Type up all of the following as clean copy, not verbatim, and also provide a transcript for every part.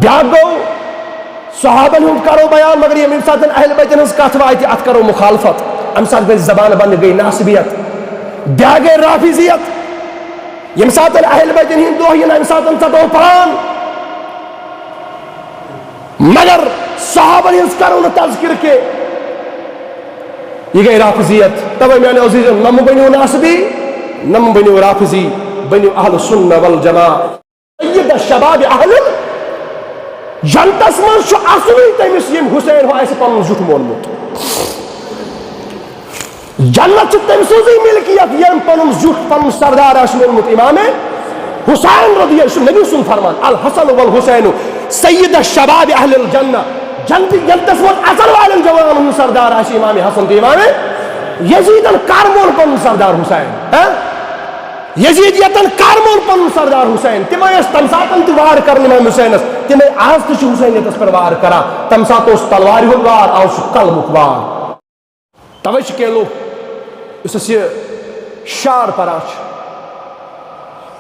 بیا گو صحابن ہند کرو بیان مگر یم سات اہل بیتن ہز کت وات ات کرو مخالفت ام سات گئی زبان بند گئی ناصبیت بیا گئی رافضیت یم سات اہل بیتن ہند دہ ین ام سات ژٹو پان مگر صحابن ہز کرو نا تذکر کے یہ گئی رافضیت توے میانے عزیز نم بنیو ناصبی نم بنیو رافضی بنیو اہل سنہ والجماع سید الشباب اہل جنتس من اصلی تمس یم حسین ہو اس پن زٹ مونمت جنت تمس ملکیت یم پن زٹ پن سردار اس مونمت امام حسین رضی اللہ نبی سن فرمان الحسن والحسین سید الشباب اہل الجنہ جنتس من اصل والن جوان سردار اس امام حسن تو امام یزید کارمون پن سردار حسین یزید یتن کارمون پن سردار حسین تم تم ساتن وار کر امام حسین تم آج تہ حسینیتس پر وار کرا تم سات تلوار ہند وار آو سہ قلمک وار توے کیلو اس یہ شعر پرا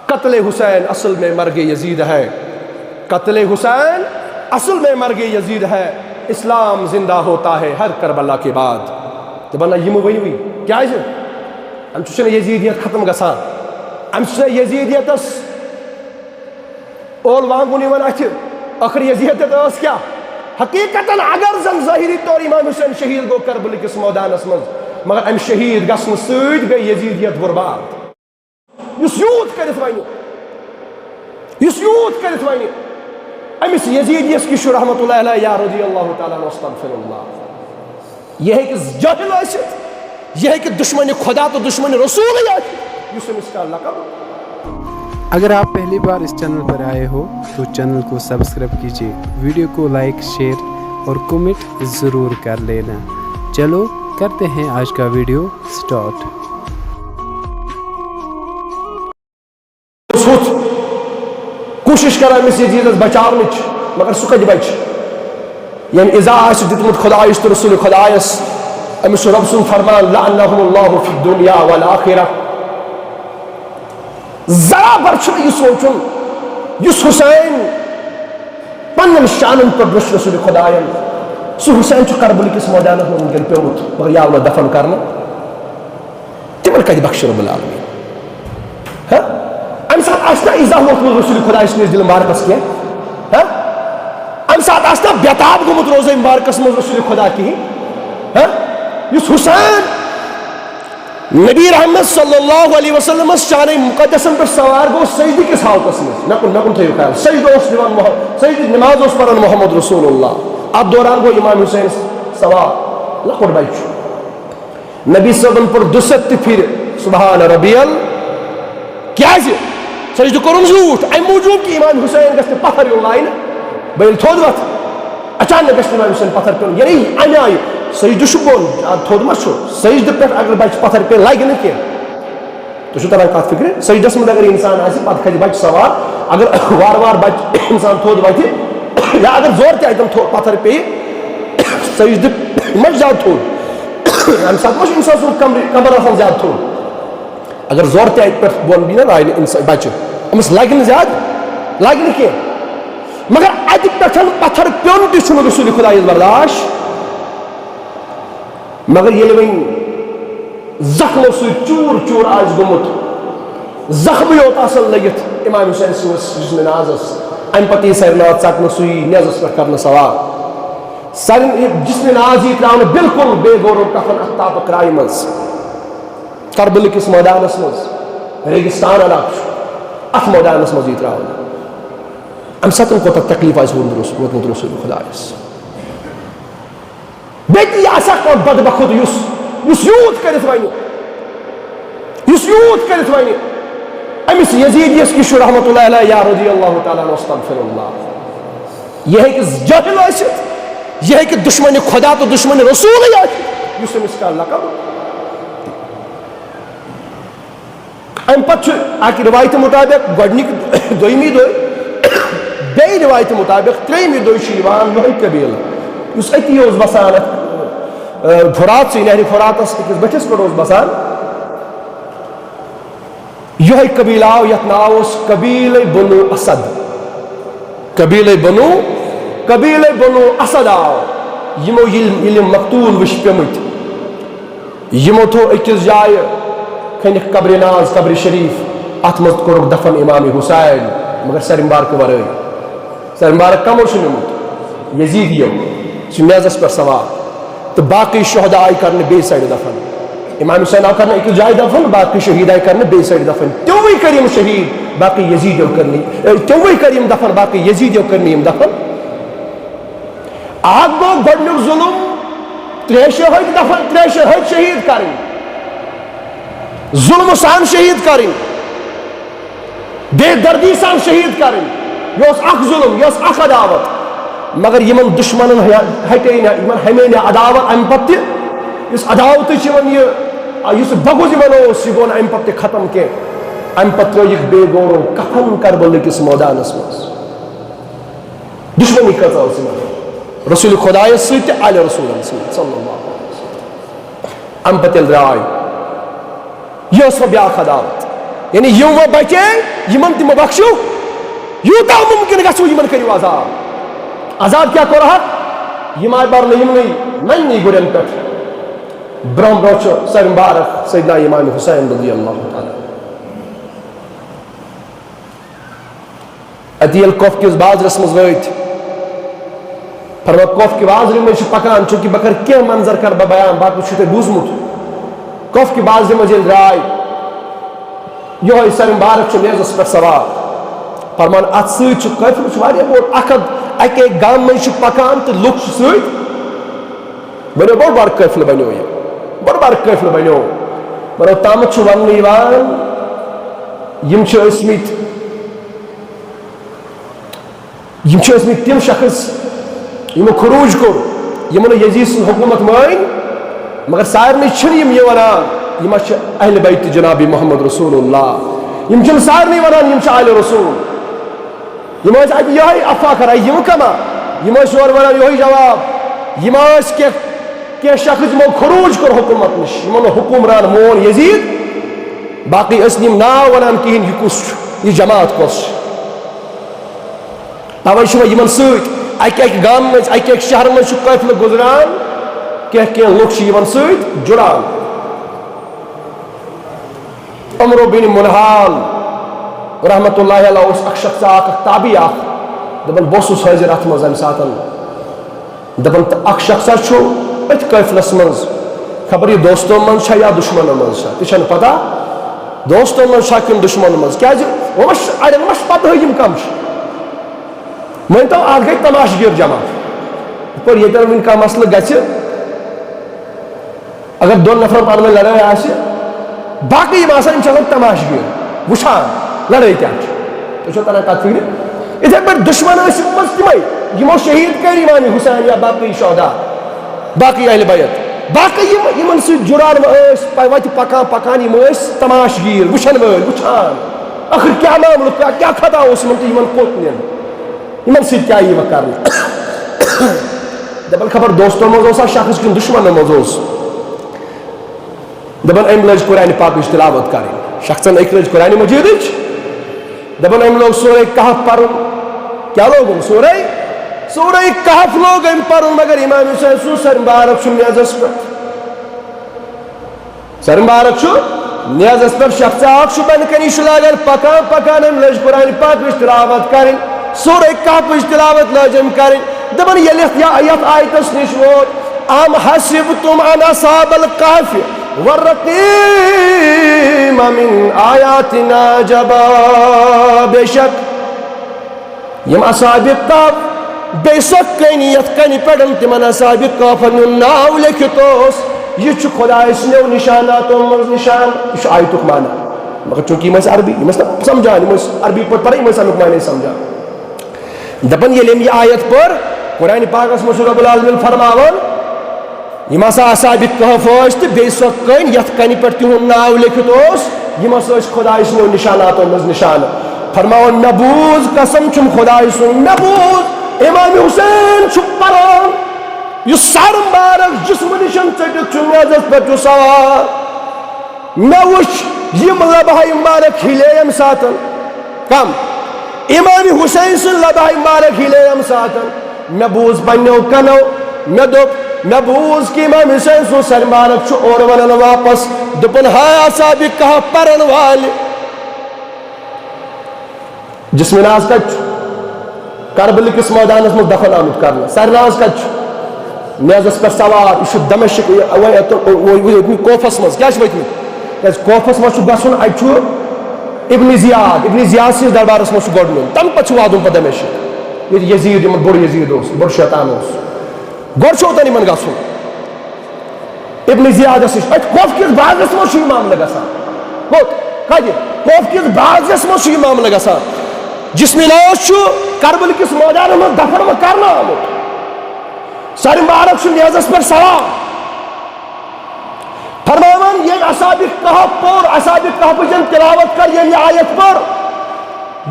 قتل حسین اصل میں مرگ یزید ہے قتل حسین اصل میں مرگ یزید ہے اسلام زندہ ہوتا ہے ہر کربلا کے بعد تو بنا یم ونوی کیا ام یزیدیت ختم گسان ام یزیدیتس اول وانگن ات آخر یزیدیت اس کیا حقیقت اگر زن ظاہری طور امام حسین شہید گو کربل کس میدانس مز مگر ام شہید گھن ست گئی یزیدیت برباد اس یوت کرت ون اس یوت کرت ون امس یزیدیس کی شو رحمت اللہ علیہ یا رضی اللہ تعالیٰ استغفر اللہ یہ ہے کہ جاہل آسد یہ ہے کہ دشمن خدا تو دشمن رسول اس کا لقب اگر آپ پہلی بار اس چینل پر آئے ہو تو چینل کو سبسکرائب کیجئے ویڈیو کو لائک شیئر اور کمنٹ ضرور کر لینا چلو کرتے ہیں آج کا ویڈیو سٹارٹ کوشش کران امس یزیدس بچاونچ مگر سہ کتہ بچ یم اذا آس دتمت خدایس تو رسول خدایس امس رب سن فرمان لعنهم اللہ فی الدنیا والآخرہ ذرا بر یہ سوچن اس حسین پنن شانن پر رش رسول خداین سہ حسین کربل کس میدان ونکن پیوت مگر یہ آو دفن کرنا تمن کتہ بخش رب العالمین ام سات آسنا ایزا ووتمت رسول خدا سنس دل مبارکس کی ام سات آسنا بیتاب گومت روزہ مبارکس مز رسول خدا کہین اس حسین نبی رحمت صلی اللہ علیہ وسلم شان مقدسن پر سوار گو سجدی کس حالتس مز نکن تھیو خیال سجدی نماز اس پرن محمد رسول اللہ ات دوران گو امام حسین سوار لکٹ بچ نبی صبن پر دست پھر سبحان ربی کیا سجدہ کرم زوٹ ام موجود کہ امام حسین گھن پتھر یون لائن بیل تھود وت اچانک گھن امام حسین پتھر پیون یعنی ام آئی سجدہ بون تھود ما سجدہ پہ اگر بچہ پتھر پہ لگہ نا کی تھی تران کت فکر سجدس مز اگر انسان آ پتہ کھسہ بچہ سوار اگر وار وار بچہ انسان تھود وتہ یا اگر زور تم پتھر پہ سجدہ ما زیادہ تھود ام سات ما انسان سن کمر آسان زیادہ تھود اگر زور تہ ات پہ بون بھی نا بچہ امس لگہ نا زیادہ لگہ نا کی مگر ات پہ پتھر پیون تہ رسول خدایس برداشت مگر یل ون زخمو ست چور چور آس گومت زخم یوت آسن لگت امام حسین سنس جسم نازس ام پتہ سر ناز ژٹن سی نیزس پہ کرنا سوار سر جسم ناز یہ تراؤن بالکل بے غور و کفن ات تاپ کرائے مز کربل کس میدانس مز ریگستان علاقہ ات میدانس مز یہ تراؤن ام ساتن کوتہ تکلیف آس ووتمت رسول خدایس بیتی آسا کو بدبخت یس یوت کرت ون یس یوت کرت ون امس یزیدیس کی شو رحمت اللہ علیہ یا رضی اللہ تعالیٰ استغفر اللہ یہ ہے کہ جاہل آسد یہ ہے کہ دشمن خدا تو دشمن رسول اس امس کا لقب ام پتہ اک روایت مطابق گۄڈنِکۍ دویمی دۄہ بیٚیہِ روایت مطابق ترٛیٚیمہِ دۄہ چھُ یِوان یِہوٚے قبیٖلہٕ یُس أتی اوس بسان فرات سے نہرِ فراتس أکِس بٔٹھِس پٮ۪ٹھ اوس بسان یِہوٚے قبیٖلہٕ آو یتھ ناو اوس قبیٖلے بنو اسد قبیٖلے بنو قبیلے بنو اسد آو یمو یل مقتول وش پیمت یمو تھو اکس جائے کھنک قبر ناز قبر شریف ات مز کورک دفن امام حسین مگر سر مبارک ورٲے سر مبارک کمو نمت یزیدیو سہ میزس پہ سوار تو باقی شہدا آئی کرنے بے سائڈ دفن امام حسین آو کرنے ایک جائے دفن باقی شہید آئی کرنے بے سائڈ دفن تیوی کریم شہید باقی یزیدیو کرنی تیوی کریم دفن باقی یزیدیو کرنی دفن آگ گو گۄڈنیُک ظلم تریشہ ہٹ دفن تریشہ ہٹ شہید کریں ظلم سان شہید کریں بے دردی سان شہید کریں یہ اخ ظلم یہ اخ عداوت مگر یمن دشمن ہٹے یمن ہمیں عداوت ام پتہ اس عداوت یہ بغض یمن یہ گو ام پتہ ختم کی ام پتہ بے گورو کفن کربل کس میدانس مز دشمنی کتا رسول خدا ست علی رسول صلی اللہ علیہ وسلم ام پتہ درائے یہ بیاکھ عداوت یعنی یم و بچے یمن تم بخشو یوتا ممکن گھو یمن کرو عذاب عذاب کیا کور یم آئی برن ننی گرین پہ برہ برہ سر مبارک سیدنا امام حسین رضی اللہ تعالی اتیل کف کس بازرس مز وت فرما کف کی بازر میں پکان چونکہ بکر کیا منظر کر بیان باقی چھ بوزمت کف کی بازر مز درائے یہ سر مبارک میزس پہ سوار فرمان ات سفر بوڑ اکہ گام من پکان تو لوگ ست بنو بوڑ بار قافلہ بنو یہ بوڑ بار قافلہ بنو مگر تامت ون ٲسمٕتۍ تِم شخص یمو خروج کور یمن یزید سن حکومت مان مگر سارنٕے چھنہٕ یم یہ ونان یم اہل بیت جناب محمد رسول اللہ یم چھنہٕ سارنٕے ونان یم چھِ آل رسول یم ٲسۍ اتہِ یہے افواہ کران یم کما یم ٲسۍ یورٕ ونان یہے جواب یم ٲسۍ کینٛہہ شخص یمو خروج کور حکومت نش یمن حکمران مون یزید باقی ٲسۍ نہٕ یم ناو ونان کہیٖنۍ یہ کس چھُ یہ جماعت کس چھِ توے چھُ وۄنۍ یمن سۭتۍ اکہ گام مز اکہ شہر مز قافلہ گزران کی لوگ یمن سۭتۍ جڑان عمرو بن منحال رحمت اللہ علیہ اس اخ شخص اخ تابعی اخ دپان بہٕ حاضر ات مز امہ سات دپان اخ شخص ات قافلس مز خبر یہ دوستوں من یا دشمنوں من تہ پتہ دوستوں من کن دشمنوں من کیا اڑین مش پتہ یم کم مٲنۍ تو اتھ گئی تماشگیر جمع پہ یتن ون کانٛہہ مسلہٕ گژھِ اگر دون نفرن پانہٕ ؤنۍ لڑٲے آسہِ باقی یم آسان یم چھِ آسان تماشگیر وٕچھان لڑٲے کیٛاہ چھِ تُہۍ چھو تران کتھ فکرِ یِتھے پٲٹھۍ دشمن ٲسۍ یِم منٛز تِمے یمو شہید کٔرۍ امام حسین یا باقی شہدا باقی اہل بیت باقی یمن سۭتۍ جُڑان ٲسۍ وتہِ پکان پکان یم ٲسۍ تماشگیر وٕچھن وٲلۍ وٕچھان آخر کیٛاہ معاملہٕ کیٛاہ خطا اوس یمن تہٕ یمن کوٚت نِن یمن سۭتۍ کیٛاہ یی وۄنۍ کرنہٕ دپان خبر دوستوں مز اوسا شخص کن دشمنوں مز اوس دپان أمۍ لٲج قرآنِ پاکٕچ تلاوت کرٕنۍ شخصن أکۍ لٲج قرآنِ مجیدٕچ دپان أمۍ لوگ سورہ کہف پرُن کیٛاہ لوگُن سورہ کہف لوگ أمۍ پرُن مگر امام حسین سُنٛد سر مبارک چھُ میزس پٮ۪ٹھ سر مبارک چھُ میزس پٮ۪ٹھ شخص اکھ چھُ بنہِ کنی چھُ لاگان پکان پکان أمۍ لٲج قرآنِ پاکٕچ تلاوت کرٕنۍ سورہ کہفٕچ تلاوت لٲج أمۍ کرٕنۍ دپان ییٚلہِ یتھ آیتس نِش ووت ام حسبتم ان اصحاب الکہف والرقیم من آیاتنا عجبا بے شک یم اصحاب کہف بے شک کنی یتھ کنی پڑھن تمن اصحاب کہفن ناو لیکھِتھ اوس یہ چھُ خداے سٕنٛدیو نشاناتو منٛز نشان یہ چھُ آیتُک معنی مگر چونکہ یم ٲسۍ عربی یم ٲسۍ نہٕ سمجھان یم ٲسۍ عربی پٲٹھۍ پران یم ٲسۍ امیُک معنی سمجھان دپان ییٚلہِ أمۍ یہِ آیت پٔر قرآنِ پاکس منٛز چھُ رۄب العالمیٖن فرماوان یم ہسا اصحاب کہف ٲسۍ تہٕ بیٚیہِ سۄ کٔنۍ یتھ کنہِ پٮ۪ٹھ تِہُنٛد ناو لیکھِتھ اوس یم ہسا ٲسۍ خۄداے سٕنٛدیو نشاناتو منٛز نشانہٕ فرماوان مےٚ بوٗز قسم چھُم خۄداے سُنٛد مےٚ بوٗز امام حسین چھُ پران یُس سر مبارک جسمہٕ نِش ژٔٹِتھ چھُ میزس پٮ۪ٹھ چھُ سوار مےٚ وٕچھ یم لبہٕ مبارک ہِلے امہِ ساتہٕ کم امام حسین سٕنٛز لبہٕ مبارک ہِلے امہِ ساتہٕ میں بوز پنو کنو میں دوپ میں بوز کہ امام حسین سو سر مبارک اور ونن واپس دپن ہائے اصحاب کہف پرن والے جسم ناز کچ کربل کس میدان میں دفن آمد کرنا سر ناز کچ نیزس پر سوار یہ دمشق کوفس مز کیا وتمت کوفس مز گھن اتہ ابن زیاد سن دربارس مز گۄڈٕ نیُن تمہِ پتہٕ چھُ واتُن پتہٕ دمشق ییٚتہِ یزیٖد یِمن بوٚڑ یزیٖد اوس بوٚڑ شیطان اوس گۄڈٕ چھُ اوٚتن یِمن گژھُن ابن زیادس نِش اتہِ کوف کِس باغس منٛز چھُ یہِ معاملہٕ گژھان کوٚت کتہِ کوف کِس باغس منٛز چھُ یہِ معاملہٕ گژھان جسم ناز چھُ کربل کِس مٲدانس منٛز دفن کرنہٕ آمُت سر مبارک چھُ نیزس پٮ۪ٹھ سوار فرماوان یہ اصحاب کہف پور اصحاب کہف تلاوت کر یہ آیت پر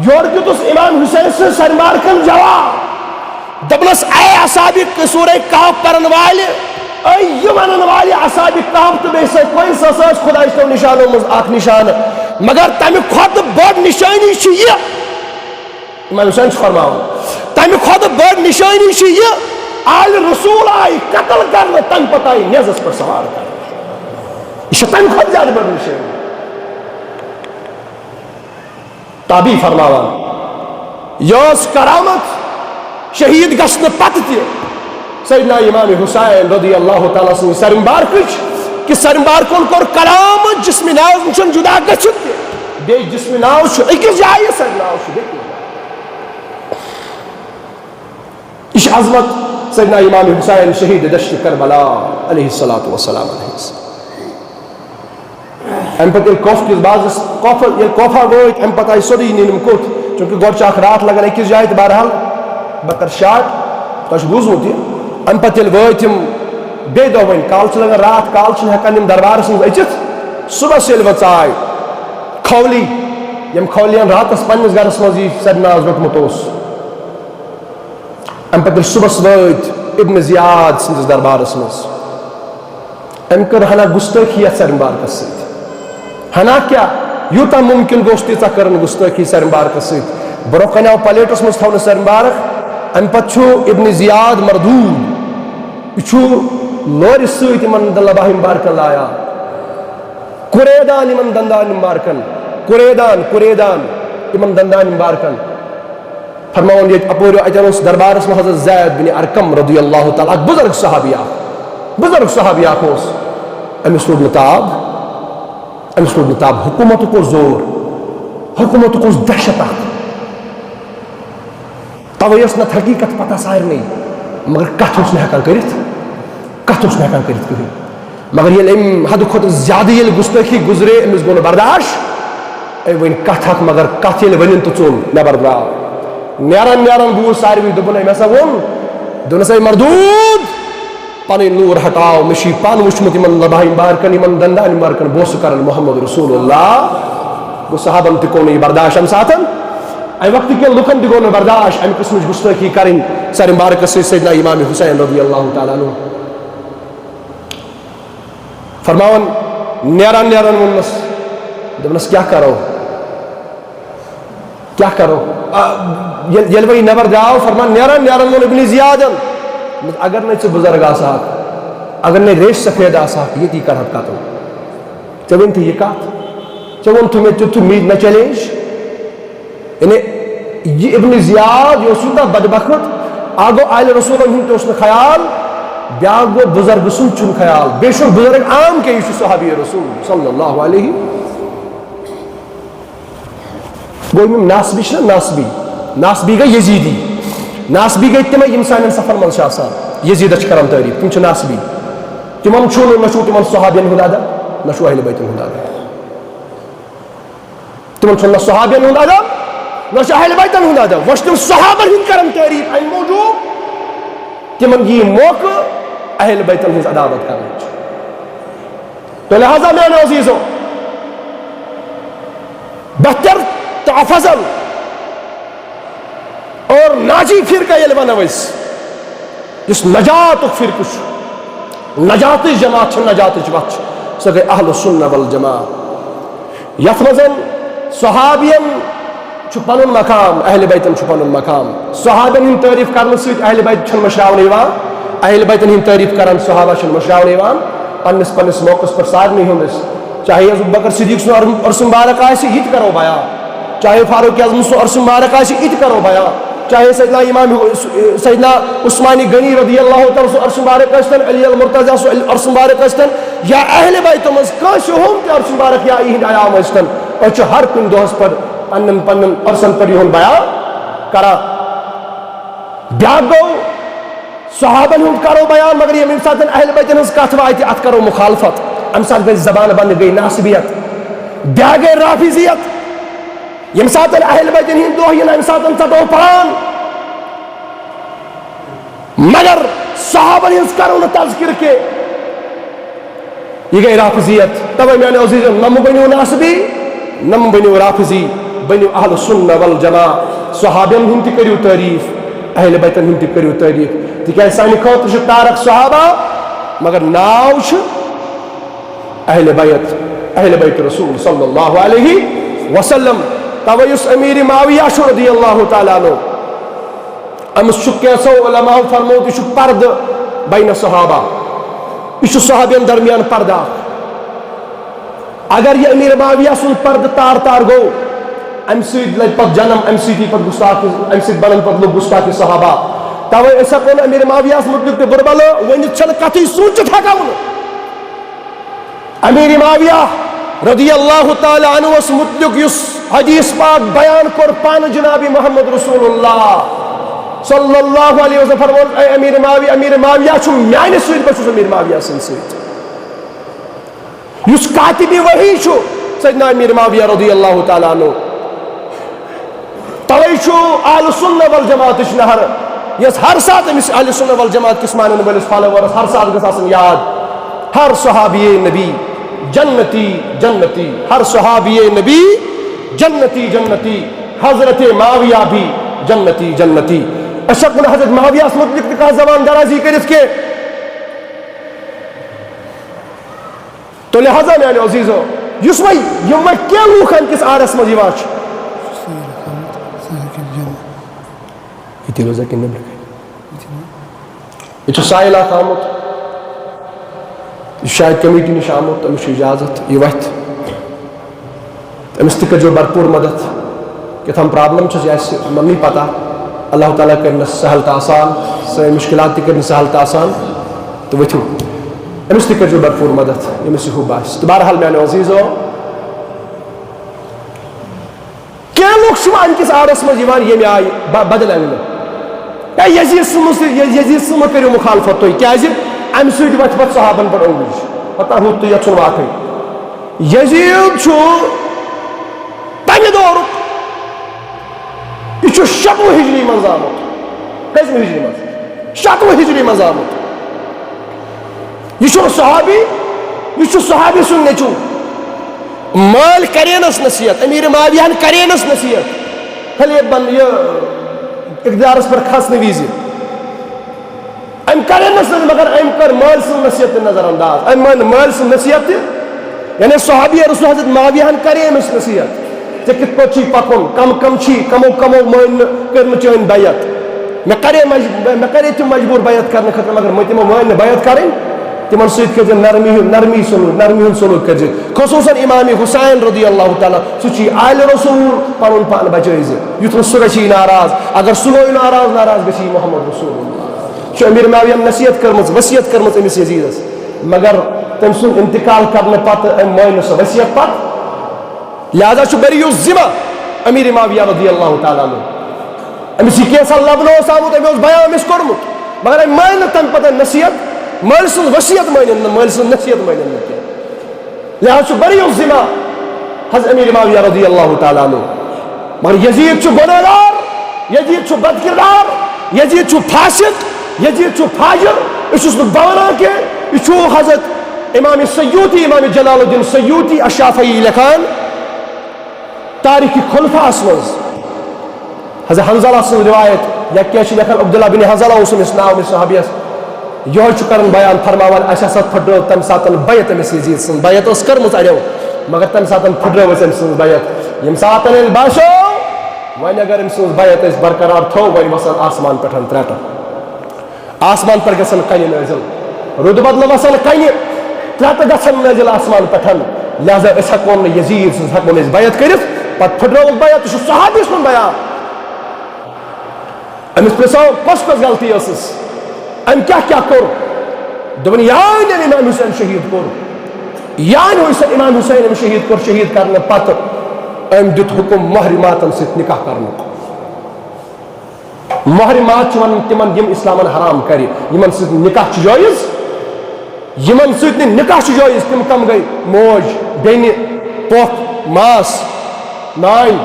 یور دیتس امام حسین سے سر مبارکن جواب دپنس اے اصحاب سورہ کہف پرن والے اے یہ ونن والے اصحاب کہف تو بیس کوئی سس خدا نشانوں مز اخ نشان مگر تمہ کھت بڑ نشانی چھ یہ امام حسین فرماوان تمہ کھت بڑ نشانی چھ یہ آل رسول آئی قتل کرنے تم پتہ آئی نیزس پر سوار کر یہ تم کھت زیادہ بڑ نشانی تابی فرماوان یوس کرامت شہید گھن پتہ تہ سیدنا امام حسین رضی اللہ تعالیٰ سن سر مبارکچ کہ سر مبارکن کور کرامت جسم ناز نشن جدا گھت بی جسم ناز اکس جائے سر ناز یہ عظمت سیدنا امام حسین شہید دشت کربلا علیہ الصلوۃ والسلام ام پتہ کوف کس بازس کوفا وت ام پتہ آئی سیودی نینم کت چونکہ گۄڈٕ چھِ اکھ رات لگان أکِس جایہِ تہٕ بہرحال بہٕ کر شاٹ تۄہہِ چھُ بوٗزمُت یہِ ام پتہ ییٚلہِ وٲتۍ یِم بیٚیہِ دۄہ وۄنۍ کالہٕ چھِ لگان رات کالہٕ چھِنہٕ ہٮ۪کان یِم دربارس منٛز أژِتھ صُبحس ییٚلہِ وۄنۍ ژاے کھولی ییٚمہِ کھولین راتس پننِس گرس منٛز یہِ سر ناز روٚٹمُت اوس ام پتہ ییٚلہِ صُبحس وٲتۍ ابن زیاد سٕنٛدِس دربارس منٛز أمۍ کٔر ہنا گُستٲخی یتھ سر مبارکس سۭتۍ ہنا کیا یوٗتاہ ممکن گوٚژھ تیٖژاہ کٔرٕن گُستٲخی سر مبارکس سۭتۍ برونٛہہ کنہِ آو پلیٹس منٛز تھاونہٕ سر مبارک ام پتہٕ چھُ ابن زیاد مردوٗد یہِ چھُ لورِ سۭتۍ یِمن لباہ مبارکن لایان قُریدان یِمن دندان مبارکن قُریدان یِمن دندان مبارکن فرماوان ییٚتہِ اپٲرۍ اتٮ۪ن اوس دربارس منٛز حضرت زید بن ارقم رضی اللہ تعالیٰ اکھ بُزرگ صحابی اکھ اوس أمِس روٗد نہٕ تاب حکوٗمتُک اوس زور حکوٗمتُک اوس دہشت اکھ توے ٲس نتہٕ حقیٖقت پتہ سارنٕے مگر کتھ اوس نہٕ ہٮ۪کان کٔرِتھ کٕہٕنۍ مگر ییٚلہِ أمۍ حدٕ کھۄتہٕ زیادٕ ییٚلہِ گُستٲخی گُزرے أمِس گوٚو نہٕ برداشت أمۍ ؤنۍ کتھ اکھ مگر کتھ ییٚلہِ ؤنِن تہٕ ژوٚل نٮ۪بر درٛاو نیران بوٗز ساروٕے دوٚپُن أمۍ ہسا ووٚن دوٚپنس اے مردوٗد پنٕنۍ نوٗر ہٹاو مےٚ چھُ یہِ پانہٕ وٕچھمُت یِمن لباہ مبارکن یِمن دندان مبارکن بہٕ اوسُس کران محمد رسول اللہ گوٚو صحابن تہِ کوٚر نہٕ یہِ برداشت امہِ ساتہٕ امہِ وقتہٕ کٮ۪ن لُکن تہِ گوٚو نہٕ برداشت امہِ قٕسمٕچ گُستٲخی کرٕنۍ سر مبارکس سۭتۍ سیدنا امام حسین رضی اللہ تعالیٰ عنہ فرماوان نیران ووٚننس دوٚپنس کیٛاہ کرو ییٚلہِ وۄنۍ نٮ۪بر درٛاو فرمان نیران ووٚن ابن زیادن اگر نہٕ ژٕ بُزرگ آسہٕ اگر نہٕ ریش سفید آسہٕ ییٚتی کرہکھ کتھ ژےٚ ؤنتھٕ یہِ کتھ ژےٚ ووٚنتھٕ مےٚ تیُتھُے مےٚ چیلینج یعنی یہ ابن زیاد یہ یوٗتاہ بدبخت اکھ گوٚو آلہِ رسوٗلن ہُنٛد تہِ اوس نہٕ خیال بیٛاکھ گوٚو بُزرگ سُنٛد چھُنہٕ خیال بیٚیہِ چھُنہٕ بُزرگ عام کینٛہہ یہِ چھُ صحابی رسوٗل صلی اللہ علیہ گوٚو یِم ناسبی چھِنہ ناسبی گٔے یزیٖدی ناسبی گٔے تِمے یِم سانٮ۪ن صفن منٛز چھِ آسان یزیٖدس چھِ کران تعریٖف تِم چھِ ناسبی تِمن چھُنہٕ نہ چھُ تِمن صحابین ہُنٛد ادب نہ چھُ اہلِ بیتن ہُنٛد ادب تِمن چھُنہٕ نہ صحابین ہُنٛد ادب نہ چھُ اہلِ بیتن ہُنٛد ادب وۄنۍ چھِ تِم صحابن ہٕنٛدۍ کران تعریٖف امہِ موٗجوٗب تِمن یی موقعہٕ اہلِ بیتن ہٕنٛز عداوت کرنٕچ تو لہٰذا میانیو عزیٖزو بہتر تو افضل اور ناجی فرقہ ییٚلہِ وَنو أسۍ یُس نجاتُک فرقہٕ چھُ نجاتٕچ جماعت چھِ نجاتٕچ وَتھ چھِ سۄ گٔے اہلُ سُنہ والجماعت یتھ منٛز صحابین پنن مقام اہل بیتن پنن مقام صحابن ہند تعریف کرنے ست اہل بیت مشراون اہل بیتن ہند تعریف کران صحابہ مشراون پنس پنس موقع پر سارے ہندس چاہے ابو بکر صدیق سن عرس مبارک آسہ یہ کرو بیان چاہے فاروق اعظم سن عرس مبارک آسہ یہ کرو بیان چاہے سیدنا امام سیدنا عثمان غنی رضی اللہ تعالی سن عرس مبارک اشتن علی المرتضی سن عرس مبارک اشتن یا اہل بیت مز کانس ہم تہ عرس مبارک یا یہ ایام اشتن اور ہر کن دہس پر پنن پنن عرسن پر یہ بیان کرا بیا گو صحابن ہند کرو بیان مگر یم سات اہل بیتن ہز کت واتہ ات کرو مخالفت ام سات گئی زبان بند گئی ناصبیت بیا گئی رافضیت یم سات اہل بیتن ہند دہ ین ام سات ژٹو پان مگر صحابن ہز کرو نہ تذکر کے یہ گئی رافضیت توے میانے عزیزو نم بنیو ناصبی نم بنیو رافضی بنیو اہل سنہ والجماع صحابن ہند تہ کریو تعریف اہل بیتن ہند تہ کریو تعریف تکیاز سانہ خاطر تارک صحابہ مگر ناو اہل بیت رسول صلی اللہ علیہ وسلم توے اس امیر معاویہ رضی اللہ تعالیٰ عنہ امس کینسو علماء فرموت یہ پرد بین صحابہ یہ صحابین درمیان پردہ اگر یہ امیر معاویہ سن پرد تار تار گو ام سید لگ پت جنم ام سیدی پت گستاخی ام سید بنن پت لوگ گستاخی صحابہ توے اس کو امیر معاویہ مطلق تے بربل ونت چھن کتی سوچت ہکاون امیر معاویہ رضی اللہ تعالی عنہ اس مطلق یس حدیث پاک بیان کر پان جناب محمد رسول اللہ صلی اللہ علیہ وسلم فرمود اے امیر معاویہ چھو میانہ سید بچو امیر معاویہ سن سید یس کاتب وحی چھو سیدنا امیر معاویہ رضی اللہ تعالی عنہ توے چھو اہل سنہ والجماعت نہر یس ہر ساتھ امس اہل سنہ والجماعت کس مانن ولس فالوورس ہر ساتھ گژھِ آسن یاد ہر صحابی نبی جنتی جنتی ہر صحابی نبی جنتی جنتی حضرت معاویہ بھی جنتی جنتی اشک حضرت معاویہ متعلق کا زبان درازی کرت کے تو لہذا میانے عزیزو یس وی یم کیا لوکن کس آرس مز یوان چھ یہ روزہ کن نمبر یہ سائل آمت شاید کمیٹی نش آمت امس اجازت یہ وت امس تہ بھرپور مدد کتھان پرابلم یہ ممی پتہ اللہ تعالیٰ کرن سہل تو آسان سن مشکلات تہ کرن سہل تو آسان تو ورتھو امس تہ بھرپور مدد امس یہ باس تو بہرحال میانے عزیزو کیا لوگ کس آرس مز یم آئی بدل انہ یزید سم کرو مخالفت تھی کیا ام ست وت پہ صحابن پر انگلش پتہ ہوں تو یہ واقعی یزید تمہ دور یہ 70 ہجری مز آمت کسم ہجری مز 70 ہجری مز آمت یہ صحابی سن نیچو مال کرینس نصیحت امیر معاویہ کرینس نصیحت خلی بن یہ اقدارس پر کھسنے ویزی ام کرینس مگر ام کر مال سن نصیحت نظر انداز ام مال سن نصیحت یعنی صحابی رسول حضرت معاویہ کرینس نصیحت ژے کت پٲٹھۍ چھی پکن کم کم چھی کمو کمو مان کرن چٲنۍ بیعت مےٚ کرے تِم مجبور بیعت کرنہٕ خٲطرٕ مگر مےٚ تِمو مٲنۍ نہٕ بیعت کرٕنۍ تمن سۭتۍ کٔرزِ نرمی ہُنٛد سلوک کٔرزِ خصوٗصن امام حسین رضی اللہ تعالیٰ سُہ چھُ آلہِ رسول پنُن پان بچٲیزِ یُتھ نہٕ سُہ گژھی ناراض اگر سُہ گوٚو ناراض گژھی محمد رسول اللہ چھُ امیر معاویہ نصیحت کٔرمٕژ ؤصیت کٔرمٕژ أمِس یزیدس مگر تٔمۍ سُنٛد انتقال کرنہٕ پتہٕ أمۍ مٲنۍ نہٕ سۄ ؤصیت پتہٕ لہذا چھُ بٔرِیو ذمہ امیر معاویہ رضی اللہ تعالیٰ عنہ أمِس یہِ کینٛژھا لبنہٕ اوس آمُت أمۍ اوس بیان أمِس کوٚرمُت مگر أمۍ مٲنۍ نہٕ تَمہِ پتہٕ نصیحت مٲلۍ سٕنٛز ؤصیت مٲنِن نہٕ مٲلۍ سٕنٛز نصیحت مٲنِن نہٕ کینٛہہ لہذا چھُ بٔرِیو ذمہ حضرت امیر معاویہ رضی اللہ تعالیٰ عنہ مگر یزید چھُ گۄنہگار یزید چھُ بدکردار یزید چھُ فاسق یزید چھُ فاجر یہِ چھُس نہٕ بہٕ ونان کینٛہہ یہِ چھُ حضرت امام سیوطی امام جلال الدین سیوطی الشافعی لیکھان تاریخ خلفاءس منٛز حضرت حنظلہ سٕنٛز روایت یا کیٛاہ چھِ لیکھان عبداللہ بن حنظلہ اوس أمِس ناو أمِس صحابیَس یہ کران بیان فرماوان اس ہسا پھٹرو تمہ سات بیعت أمِس یزید سن بیعت ٲس کٔرمٕژ اڑیو مگر تمہ سات پھٹرو أمۍ سٕنٛز بیعت ییٚمہِ ساتہٕ ییٚلہِ باسیو ون اگر ام سن بیعت اس برقرار تھو ون وسن آسمان پٹھن ترٹن آسمان پر گژھن کنہِ نٲزِل رُد بدلہٕ وسن کنہِ ترٹہٕ گژھن نٲزِل آسمان پٹھن لہذا أسۍ ہٮ۪کو نہٕ یزیٖد سٕنٛز ہٮ۪کو نہٕ أسۍ بیعت کٔرِتھ پتہٕ پھٕٹرٲوُکھ بیعت یہِ چھُ صحابی سُنٛد بیان أمِس پرٛژھو کۄس کۄس غلطی ٲسٕس أمۍ کیٛاہ کوٚر دوٚپُن یانہِ اِمام حُسین شہیٖد کوٚر یانہِ اِمام حُسین أمۍ شہیٖد کوٚر شہیٖد کرنہٕ پتہٕ أمۍ دیُت حُکم محرماتن سۭتۍ نکاح کرنُک محرمات چھِ ونان تِمن یِم اِسلامن حرام کرِ یِمن سۭتۍ نکاح چھُ جٲیِز یِمن سۭتۍ نہٕ نکاح چھُ جٲیِز تِم کم گٔے موج بیٚنہِ پۄپھ ماس نانۍ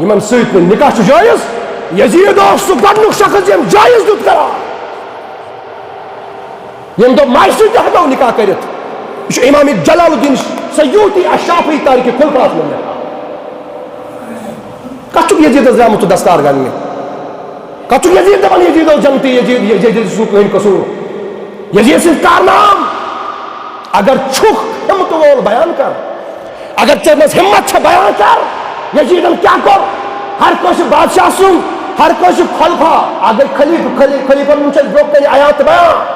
یِمن سۭتۍ نہٕ نکاح چھُ جٲیِز یزیٖد اوس سُہ گۄڈنیُک شخص ییٚمۍ جٲیِز دیُت قرار ییٚمۍ دوٚپ ماجہِ سۭتۍ تہِ ہٮ۪کو نکاح کٔرِتھ یہِ چھُ امام جلال الدین سیوطی الشافعی تاریخ خلفاہس منٛز لیکھان کتھ چھُکھ یزیٖدس درٛامُت ژٕ دستار گنٛڈنہِ کتھ چھُکھ یزیٖد دپان یزیٖد اوس جنتی یزیٖد سُنٛد کٕہٕنۍ قصوٗر یزیٖد سٕنٛدۍ کارنام اگر چھُکھ ہمتہٕ وول بیان کر اگر ژےٚ منٛز ہمت چھےٚ بیان کر یزیٖدن کیٛاہ کوٚر ہر کٲنٛسہِ بادشاہ سُنٛد ہر کٲنٛسہِ خلفا اگر خلیفن منٛز چھِ اَسہِ برٛونٛہہ کَنہِ آیات بیان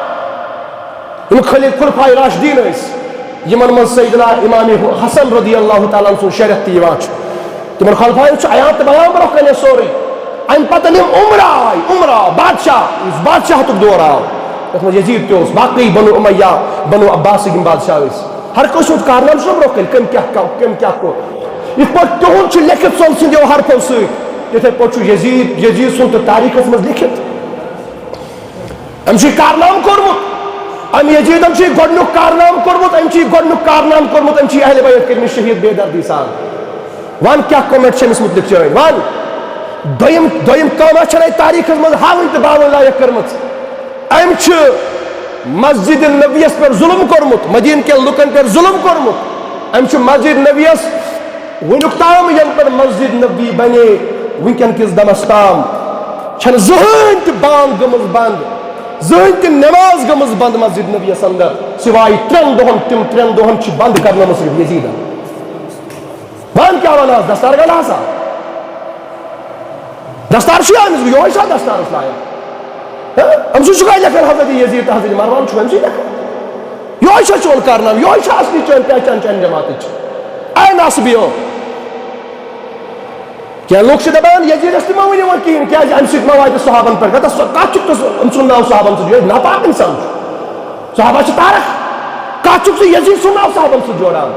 یِم خلفاے راشدیٖن ٲسۍ یِمن منٛز سیدنا امام حسن رضی اللہ تعالیٰ سُنٛد شریعت تہِ یِوان چھُ تِمن خلفاین چھُ آیات بیان برٛونٛہہ کَنہِ سورُے امہِ پتہٕ یِم عمرا بادشاہ یُس بادشاہتُک دور آو یتھ منٛز یزیٖد تہِ اوس باقٕے بنو امیہ بنو عباسٕکۍ یِم بادشاہ ٲسۍ ہر کٲنٛسہِ ہُنٛد کارنامہٕ چھُ برٛونٛہہ کَنہِ کٔمۍ کیٛاہ کوٚر یِتھ پٲٹھۍ تِہُنٛد چھُ لیکھِتھ سۄن سٕنٛدیو حرفو سۭتۍ تِتھَے پٲٹھۍ چھُ یزیٖد سُنٛد تہِ تاریٖخس منٛز لیکھِتھ أمۍ چھُ یہِ کارنامہٕ کوٚرمُت أمۍ یزیٖدن چھُ یہِ گۄڈنیُک کارنامہٕ کوٚرمُت أمۍ چھُ یہِ گۄڈنیُک کارنامہٕ کوٚرمُت أمۍ چھِ یہِ اہلِ بیت کٔرمٕتۍ شہیٖد بے دردی سان ون کیٛاہ کوٚمٮ۪نٹ چھِ أمِس مُتعلِق چٲنۍ ون دوٚیِم کٲمہ چھَنہٕ اَتہِ تاریٖخس منٛز ہاوٕنۍ تہٕ باوٕنۍ لایق کٔرمٕژ أمۍ چھُ مسجد نبیَس پٮ۪ٹھ ظُلم کوٚرمُت مدیٖنہٕ کٮ۪ن لُکن پٮ۪ٹھ ظُلم کوٚرمُت أمۍ چھُ مسجد نبیَس وٕنیُک تام یَنہٕ پٮ۪ٹھ مسجد نبی بنے وٕنکٮ۪ن کِس دمس تام چھنہٕ زٕہٕنۍ تہِ بانگ گٔمٕژ بنٛد زٕہٕنۍ تہِ نٮ۪ماز گٔمٕژ بنٛد مسجد نبیَس انٛدر سِوایہِ 3 دۄہن تِم 3 دۄہن چھِ بنٛد کرنٲمٕژ صرف یزیٖدن ون کیٛاہ ونان دستار گنٛڈ ہسا دستار چھُ أمِس یِہوے چھا دستارس لایق أمۍ سُے چھُکھ لیکھان حضرت یزیٖد تہٕ حضرت مروان چھُ أمۍ سُے لیکھان یِہوے چھا چون کارنامہٕ یِہوے چھا اصلی چٲنۍ پہچان چانہِ جماعتٕچ اے ناصبیو کینٛہہ لُکھ چھِ دپان یزیٖدس تہِ ما ؤنِو وۄنۍ کِہیٖنۍ کیٛازِ اَمہِ سۭتۍ ما واتہِ صحابن پٮ۪ٹھ کتھ چھُکھ ژٕ أمۍ سُنٛد ناو صحابن سۭتۍ یہِ ناپاک اِنسان چھُ صحابہ چھِ تارک کتھ چھُکھ ژٕ یزیٖد سُنٛد ناو صحابن سۭتۍ جوڑان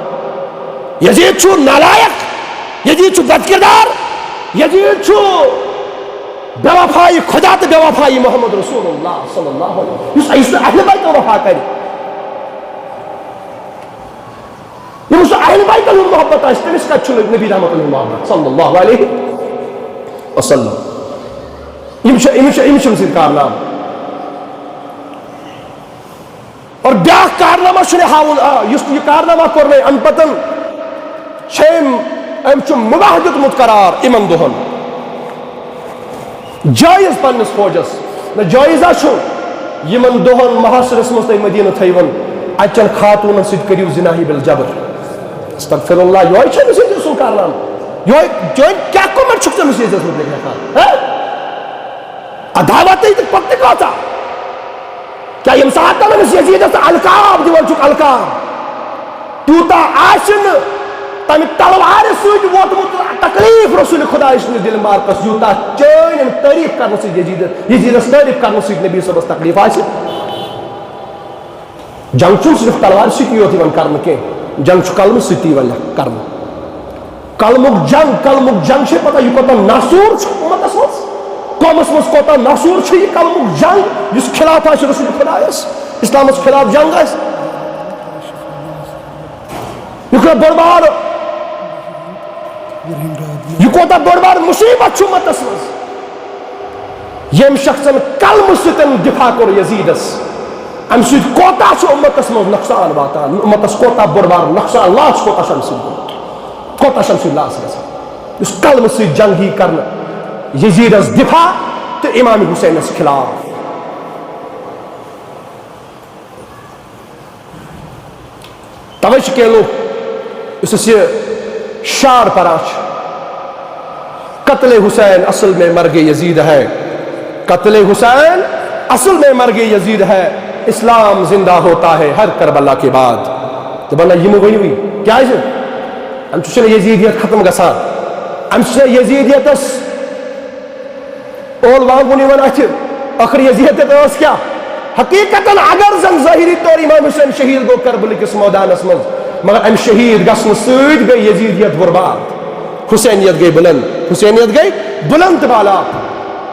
یزیٖد چھُ نالایق یزیٖد چھُ بد کردار یزیٖد چھُ بے وفائی خدا تہٕ بے وفائی محمد رسول اللہ صلی اللہ علیہ وسلم یُس اہلِ بیتن وفا کرِ ییٚمِس سُہ اہلِ بیتن ہُنٛد محبت آسہِ تٔمِس کتہِ چھُنہٕ نبی رحمت ہُنٛد محبت صلی اللہ علیہ وسلم أمِس چھِ أمۍ سٕنٛدۍ کارنامہٕ اور بیٛاکھ کارنامہ چھُنہٕ ہاوُن یُس یہِ کارنامہ کوٚر مےٚ اَمہِ پتہٕ چھِ أمۍ چھُ مُباح دیُتمُت قرار یِمن دۄہن جٲیِز پننِس فوجس نہ جٲیزہ چھُ یِمن دۄہن محاصرس منٛز تُہۍ مدیٖنہٕ تھٲیوُن اَتچٮ۪ن خاتوٗنن سۭتۍ کٔرِو زِناہی بالجبر استغفر اللہ یِہوے چھُ أمِس یزیٖد سُنٛد کارنامہٕ یِہوے چٲنۍ کیٛاہ کوٚمٮ۪نٹ چھُکھ ژٕ أمِس یزیٖدس مُتعلِق لیکھان عداوتٕے تہٕ پتہٕ تہِ کۭژاہ کیٛاہ ییٚمہِ ساتہٕ أمِس یزیٖدس القاب دِوان چھُکھ القاب تیوٗتاہ آسہِ نہٕ تمہِ تلوارِ سۭتۍ ووتمُت تکلیٖف رسول خۄدا سٕنٛدِس دِلہِ مارکس یوٗتاہ چٲنۍ أمۍ تعریٖف کرنہٕ سۭتۍ یزیٖدس تعریٖف کرنہٕ سۭتۍ نبی صٲبس تکلیٖف آسہِ جنگ چھُنہٕ صرف تلوارِ سۭتی یوت یِوان کرنہٕ کینٛہہ جنگ چھُ کلمہٕ سۭتی یِوان کرنہٕ کلمُک جنگ چھِ پتہ یہِ کوتاہ ناسوٗر چھُ اُمتس منٛز قومس منٛز کوتاہ ناسوٗر چھُ یہِ کلمُک جنگ یُس خلاف آسہِ رسول خۄدایس اسلامس خلاف جنگ آسہِ یہِ کوٗتاہ بٔڑ بارٕ یہ کوتاہ بٔڑ بار مصیبت چھُ اُمتس منٛز ییٚمۍ شخصن کلمہٕ سۭتۍ دفاع کوٚر یزیٖدس امہِ سۭتۍ کوتاہ چھُ اُمتس منٛز نۄقصان واتان اُمتس کوتاہ بوٚڑ بار نۄقصان لاس کوتاہ چھُ امہِ سۭتۍ گوٚمُت کوتاہ چھُ امہِ سۭتۍ لاس گژھان یُس کلمہٕ سۭتۍ جنگ یی کرنہٕ یزیٖدس دفاع تہٕ امام حُسینس خلاف توے چھِ کینٛہہ لُکھ یُس أسۍ یہِ شعر پران چھِ قتل حسین اصل میں مرگ یزید ہے، قتل حسین اصل میں مرگ یزید ہے، اسلام زندہ ہوتا ہے ہر کربلا کے بعد. تو بنا یہ ونوی کیا ام یزیدیت ختم گسان، ام یزیدیت اول وانگن ات آخر یزیدیت کیا حقیقت اگر زن ظاہری طور امام حسین شہید گو کربل کس میدانس مز، مگر ام شہید گھن ست گئی یزیدیت برباد، حسینیت گئی بلند، حسینیت گئی بلند بالا.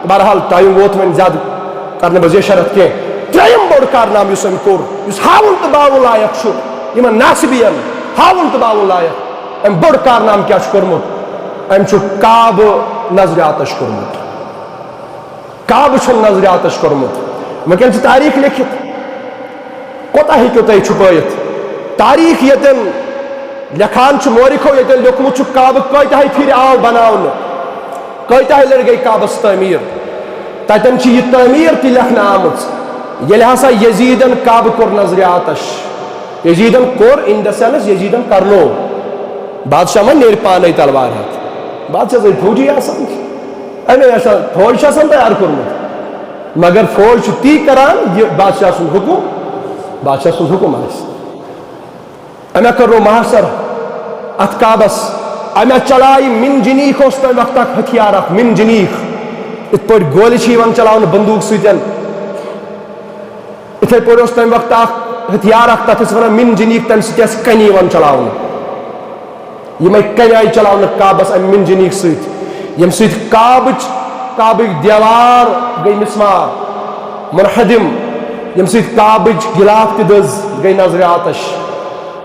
بہرحال ٹائم ووت وین زیادہ کرنے بزے شرط کی تریم بوڑ کارنام اس ام کور اس ہاون تو باو لائق یمن ناصبین ہاون تو باو لائق ام بوڑ کارنام کیا کورمت، ام کعب نظر آتش کورمت، کعب نظر آتش کورمت. ونکن تاریخ لکھت کوتا ہیکو تھی چھپائت، تاریخ یتن لکھان مورخو یتن لیکھمت کعب کتہ پھر آو بناون، کتہ لڑ گئی کعبس تعمیر، تتن یہ تعمیر تہ لکھنا آمت. یل ہسا یزیدن کعب کور نظر آتش، یزیدن کور ان دا سینس یزیدن کرنو، بادشاہ من نیر پانے تلوار ہاتھ، بادشاہ فوجی آسان امی ایسا فوج آسان تیار کورمت، مگر فوج تی کران یہ بادشاہ سن حکم، بادشاہ سن حکم آس. امی کرو محاصر ات کعبس، امی چلائی من جنیخ اس تم وقت تک ہتھیار اخ من جنیخ، ات پوٹ گولی چیوان چلاؤن بندوق سیتن، اتھے پوٹ اس تم وقت تک ہتھیار اخ تک اس ونان من جنیخ تم سیتیس کنی ون چلاؤن، یہ میں کنی آئی چلاؤن کعبس ام من جنیخ سیت، یم سیت کعبچ دیوار گئی مسمار منحدم، یم سیت کعبچ گلاف تدز گئی نظر آتش.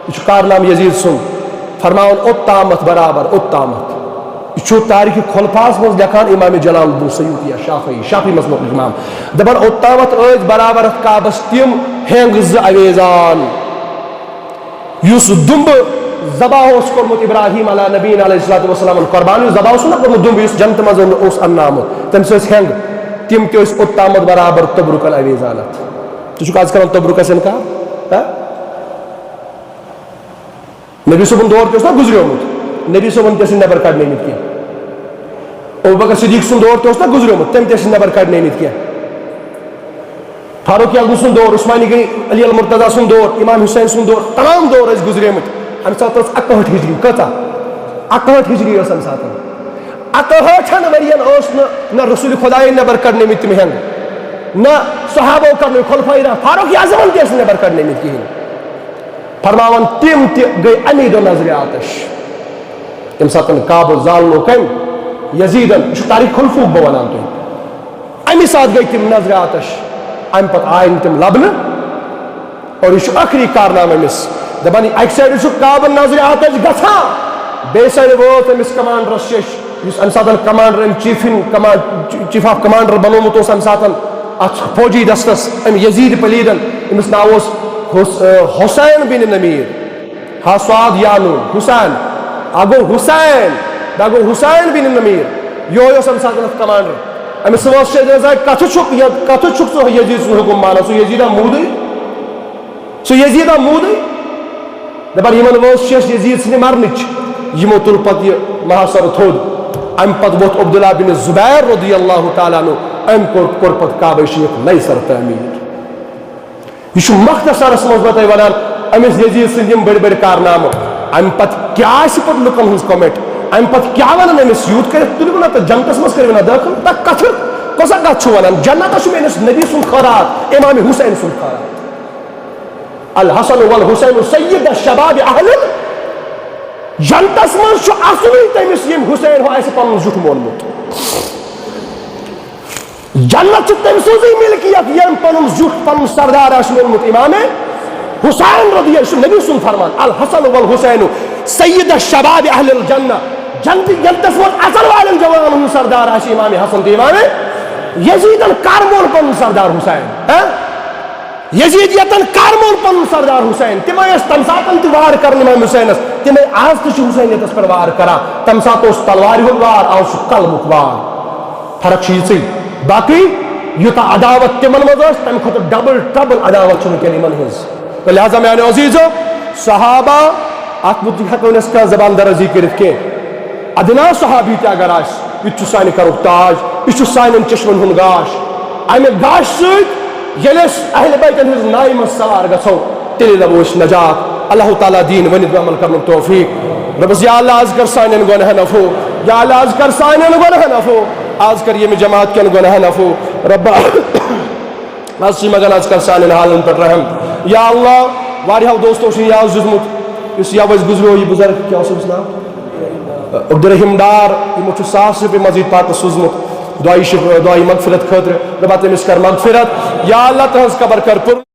یہ کارنام یزید سن، فرماؤن اوتامت برابر اوتامت. یہ تاریخ خلفاس مز لکھان امام جلال الدین سیوطی شافعی مذہبک امام دپان اوتامت ٲسۍ برابر اتھ کعبس تم ہینگ زٕ اویزان یس دمب ذبح اوس کورمت ابراہیم علیہ نبینا علیہ الصلوۃ والسلام قربان ذبح اوس نہ کورمت دمب یس جنت مز اوس اننہٕ آمت تٔمِس ٲسۍ ہینگ تم تہِ ٲسۍ اوتامت برابر تبرکن اویزان. ژٕ چھُکھ آز کران تبرکس انکار؟ نبی صبن دور تہ گزریومت، نبی صبن تہ نبر کڑنے مت کی، ابوبکر صدیق سن دور تہ گزریومت تم تہ نبر کڑنے مت کی، فاروق اعظم سن دور، عثمانی گئی علی المرتضی سن دور، امام حسین سن دور، تمام دور اس گزریمت. ام سات 61 ہجری کتا 61 ہجری اس ام سات 61 ورین اس نہ رسول خدا نبر کڑنے مت تم ہنگ نہ صحابہ کڑنے خلفائے فاروق اعظم تہ نبر کڑنے مت کہین. فرماون تم تہ گئی امی دہ نظر آتش. یم سات کعب زالنو کم یزیدن، یہ تاریخ خلفوک بہ ونان تھی، امی سات گئی تم نظر آتش. ام پتہ آئی تم لبنہ اور یہ آخری کارنام امس دپان اکہ سائڈ کعب نظر آتش گژھان، بیٚیہِ سایڈ ووت امس کمانڈرس شش اس ام سات کمانڈر ام چیف آف کمانڈر بنومت اس ام سات ات فوجی دستس ام یزید پلیدن، امس ناو اس حسین بن نمیر، ہا سواد یانو حسین اگو حسین دگو حسین بن نمیر یہ ام سات کمانڈر امس واس کت چھک ژٕ یزید سن حکم مانا سہ یزیدہ مودی سہ یزیدہ مودی دپان یمن ووس شش یزید سن مرنچ، یمو تل پتہ یہ محاصر تھود. ام پتہ ووت عبداللہ بن زبیر رضی اللہ تعالیٰ عنہ، ام کور پتہ کعبہ شریف نئی سر تعمیر. یہ مختصرس مز بہ تہ ونان امس یزید سند یم بڑ کارنامہ. ام پتہ کیا پتہ لکن ہز کمنٹ، ام پتہ کیا ونان امس یوت کر تلو نا تو جنتس مز کر داخل تک کتھ کسا کت ونان جنت میس نبی سن خیرات امام حسین سن خیرات. الحسن والحسین سید الشباب اہل جنتس مز اصلی تمس یم حسین ہو اس پن زٹ مونمت، جنت تم سوزی ملکیت یم پن زٹ پن سردار اس مونمت امام حسین رضی اللہ نبی سن فرمان الحسن والحسین سید الشباب اہل الجنہ، جنتس مز اصل والن جوان سردار اس امام حسن تو امام یزیدن کارمون پن سردار حسین، یزیدیتن کارمون پن سردار حسین. تم تم ساتن تہ وار کر امام حسینس، تم آز تہ حسینیتس پر وار کران. تم سات تلوار ہند وار آز قلمک وار. فرق یہ باقی یوتہ عداوت تمن مز تمہ کھت ڈبل ٹربل عداوت ونکین ان ہز. تو لہذا میانو عزیزو صحابہ ات متعلق ہیکو نس کھانا زبان درازی کرت کی ادنا صحابی تہ اگر آس یہ سانہ کرک تاج یہ سان چشمن ہند گاش امہ گاش ست اہل بیتن ہز نائہ مز سوار گھو تیل دبو نجات اللہ تعالیٰ دین ونت عمل کرن توفیق ربس یا اللہ آز کر سانین گنہن عفو یا اللہ آز کر سانین گنہن عفو آز کر یہ جماعت کن گنہن عفو رب آز مگن آز کر سانین حالن پر رحم یا اللہ واریاہو دوستو سے یاز جزمت اس یاوز گزرو یہ بزرگ کیا اس نام عبدالرحیم ڈار یہ 100 روپے مزید پاک سوزمت دعائی مغفرت خاطر رب تمس کر مغفرت یا اللہ تہذ قبر کر پر